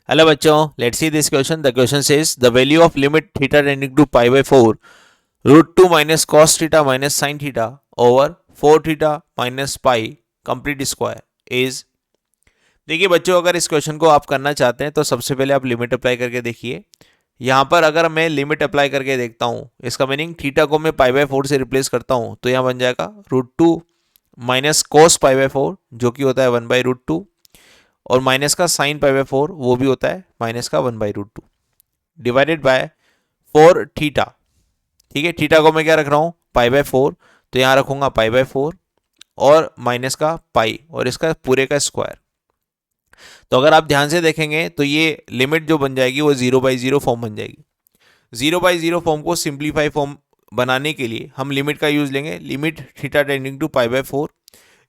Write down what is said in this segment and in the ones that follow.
Hello बच्चों, let's see this question. The question says the value of limit theta tending to pi by 4 root 2 minus cos theta minus sine theta over 4 theta minus pi complete square is. देखिए बच्चों, अगर इस question को आप करना चाहते हैं तो सबसे पहले आप लिमिट अप्लाई करके देखिए. यहाँ पर अगर मैं लिमिट अप्लाई करके देखता हूँ, इसका मीनिंग थीटा को मैं पाई बाय 4 से रिप्लेस करता हूँ तो यहाँ बन जाएगा root 2 minus cos pi by 4 जो कि होता है 1 बाई रूट 2, और माइनस का साइन पाई बाय 4 वो भी होता है माइनस का 1 by root 2 divided by 4 theta. ठीक है, थीटा को मैं क्या रख रहा हूँ, पाई बाय 4, तो यहाँ रखूंगा पाई बाय 4 और माइनस का पाई और इसका पूरे का स्क्वायर. तो अगर आप ध्यान से देखेंगे तो ये लिमिट जो बन जाएगी वो 0/0 फॉर्म बन जाएगी. 0/0 फॉर्म को सिंप्लीफाई फॉर्म बनाने के लिए हम लिमिट का यूज लेंगे, limit theta tending to pi by 4.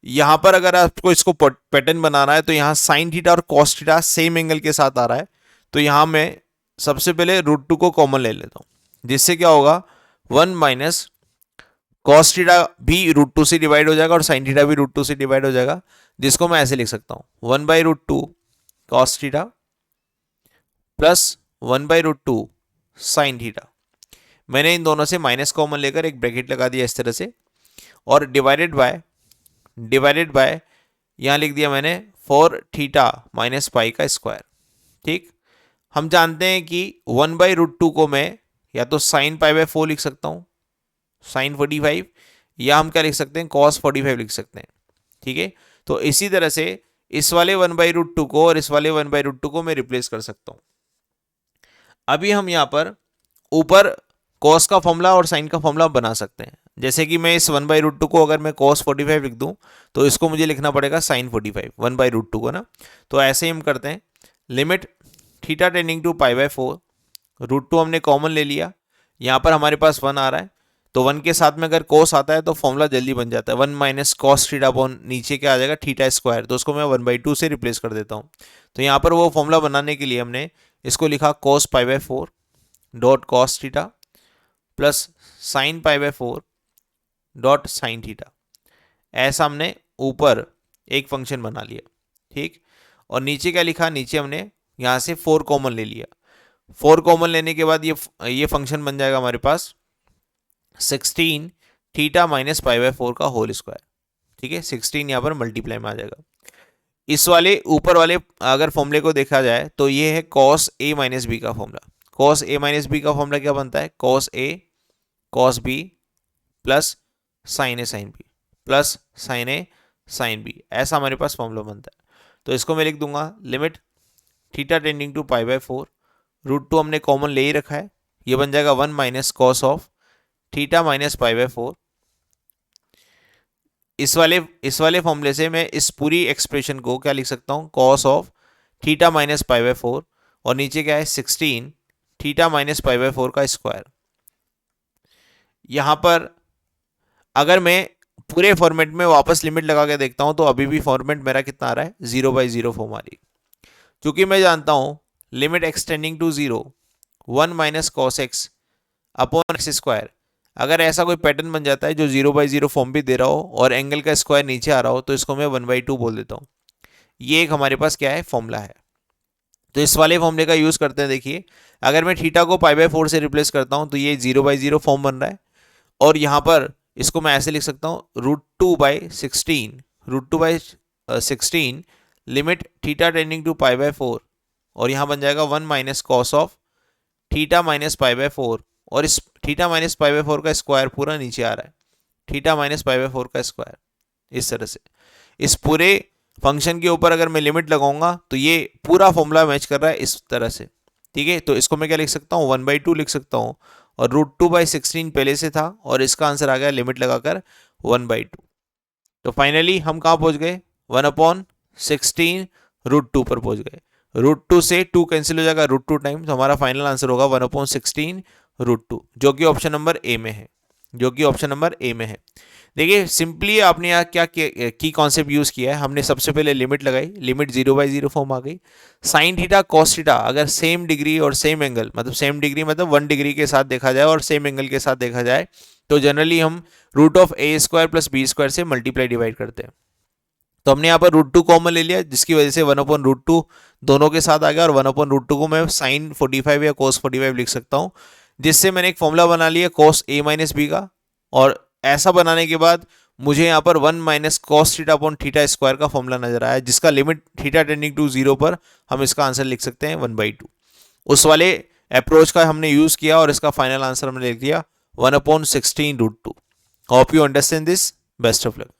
यहाँ पर अगर आपको इसको पैटर्न बनाना है तो यहाँ साइन थीटा और कॉस थीटा सेम एंगल के साथ आ रहा है, तो यहाँ मैं सबसे पहले रूट 2 को कॉमन ले लेता हूँ, जिससे क्या होगा 1 माइनस कॉस थीटा भी रूट 2 से डिवाइड हो जाएगा और साइन थीटा भी रूट 2 से डिवाइड हो जाएगा, जिसको मैं ऐसे लिख सकता हूँ 1 by root 2 cos theta plus 1 by root 2 sine theta. मैंने इन दोनों से माइनस कॉमन लेकर एक ब्रैकेट लगा दिया इस तरह से, और डिवाइडेड बाय यहाँ लिख दिया मैंने 4 थीटा माइनस पाई का स्क्वायर. ठीक, हम जानते हैं कि 1 बाई रूट 2 को मैं या तो साइन पाई बाय 4 लिख सकता हूँ, साइन 45, या हम क्या लिख सकते हैं, कॉस 45 लिख सकते हैं. ठीक है, तो इसी तरह से इस वाले 1 बाई रूट 2 को और इस वाले 1 बाई रूट 2 को मैं रिप्लेस कर सकता हूँ. अभी हम यहाँ पर ऊपर कॉस का फॉर्मूला और साइन का फॉर्मूला बना सकते हैं. जैसे कि मैं इस 1 बाई रूट 2 को अगर मैं कॉस 45 लिख दूं तो इसको मुझे लिखना पड़ेगा साइन 45, 1 बाई रूट 2 को ना. तो ऐसे ही हम करते हैं, limit theta tending to pi by 4, root 2 हमने कॉमन ले लिया, यहाँ पर हमारे पास 1 आ रहा है, तो 1 के साथ में अगर कॉस आता है तो फॉर्मूला जल्दी बन जाता है, 1 माइनस कॉस थीटा अपॉन नीचे क्या आ जाएगा थीटा स्क्वायर, तो उसको मैं 1/2 से रिप्लेस कर देता हूँ. तो यहाँ पर वो फॉर्मूला बनाने के लिए हमने इसको लिखा cos pi by 4 dot cos theta plus sine pi by 4 dot sine theta. ऐसा हमने ऊपर एक फंक्शन बना लिया. ठीक, और नीचे क्या लिखा, नीचे हमने यहाँ से 4 कॉमन ले लिया. 4 कॉमन लेने के बाद ये फंक्शन बन जाएगा हमारे पास 16 थीटा माइनस पाई बाय 4 का होल स्क्वायर. ठीक है, 16 यहाँ पर मल्टीप्लाई में आ जाएगा. इस वाले ऊपर वाले अगर फॉर्मूले को देखा जाए तो ये है कॉस ए माइनस बी का formula. Cos A minus B का फॉर्मूला क्या बनता है, cos A cos B plus sign A sine B plus sign A sine B, ऐसा हमारे पास फॉर्मूला बनता है. तो इसको मैं लिख दूंगा limit theta tending to pi by 4, root 2 हमने कॉमन ले ही रखा है, ये बन जाएगा 1 minus cos of theta minus pi by 4. इस वाले फॉर्मूले से मैं इस पूरी एक्सप्रेशन को क्या लिख सकता हूँ, cos of theta minus pi by 4, और नीचे क्या है 16 थीटा माइनस पाई बाय 4 का स्क्वायर. यहाँ पर अगर मैं पूरे फॉर्मेट में वापस लिमिट लगा के देखता हूँ तो अभी भी फॉर्मेट मेरा कितना आ रहा है, 0/0 फॉर्म आ रही. क्योंकि मैं जानता हूँ limit x tending to 0 1 minus cos x upon x square, अगर ऐसा कोई पैटर्न बन जाता है जो 0/0 फॉर्म भी दे रहा हो और एंगल का स्क्वायर नीचे आ रहा हो तो इसको मैं 1/2 बोल देता हूँ. ये एक हमारे पास क्या है, फॉर्मूला है. तो इस वाले फॉर्मूले का यूज करते हैं. देखिए, अगर मैं थीटा को पाई बाय 4 से रिप्लेस करता हूँ तो ये 0/0 फॉर्म बन रहा है, और यहाँ पर इसको मैं ऐसे लिख सकता हूँ root 2/16 limit theta tending to pi by 4, और यहाँ बन जाएगा 1 minus cos of theta minus pi by 4, और इस थीटा माइनस पाई बाय 4 का स्क्वायर पूरा नीचे आ रहा है, थीटा माइनस पाई बाय 4 का स्क्वायर. इस तरह से इस पूरे फंक्शन के ऊपर अगर मैं लिमिट लगाऊंगा तो ये पूरा फॉर्मूला मैच कर रहा है इस तरह से. ठीक है, तो इसको मैं क्या लिख सकता हूँ, 1/2 लिख सकता हूँ, और रूट 2/16 पहले से था और इसका आंसर आ गया लिमिट लगाकर 1/2. तो फाइनली हम कहाँ पहुंच गए, 1/16 रूट 2 पर पहुंच गए. रूट 2 से 2 कैंसिल हो जाएगा रूट 2 टाइम, तो हमारा फाइनल आंसर होगा 1/16 रूट 2, जो कि ऑप्शन नंबर ए में है, जो कि ऑप्शन नंबर ए में है. देखिए सिंपली आपने यहाँ क्या की कॉन्सेप्ट यूज किया है, हमने सबसे पहले लिमिट लगाई, लिमिट 0/0 फॉर्म आ गई. साइन थीटा कॉस थीटा अगर सेम डिग्री और सेम एंगल, मतलब सेम डिग्री मतलब 1 डिग्री के साथ देखा जाए और सेम एंगल के साथ देखा जाए तो जनरली हम root of a square plus b square से मल्टीप्लाई डिवाइड करते हैं. तो हमने यहाँ पर √2 कॉमन ले लिया, जिसकी वजह से 1/√2 दोनों के साथ आ गया, और 1/√2 को मैं साइन 45 या कोस 45 लिख सकता हूँ, जिससे मैंने एक फॉर्मूला बना लिया कोस a माइनस बी का। और ऐसा बनाने के बाद मुझे यहाँ पर 1 minus cos theta upon theta square का फॉर्मूला नजर आया, जिसका लिमिट थीटा टेंडिंग टू 0 पर हम इसका आंसर लिख सकते हैं 1/2। उस वाले अप्रोच का हमने यूज किया और इसका फाइनल आंसर हमने लिख दिया 1/16√2। Hope you understand this. Best of luck.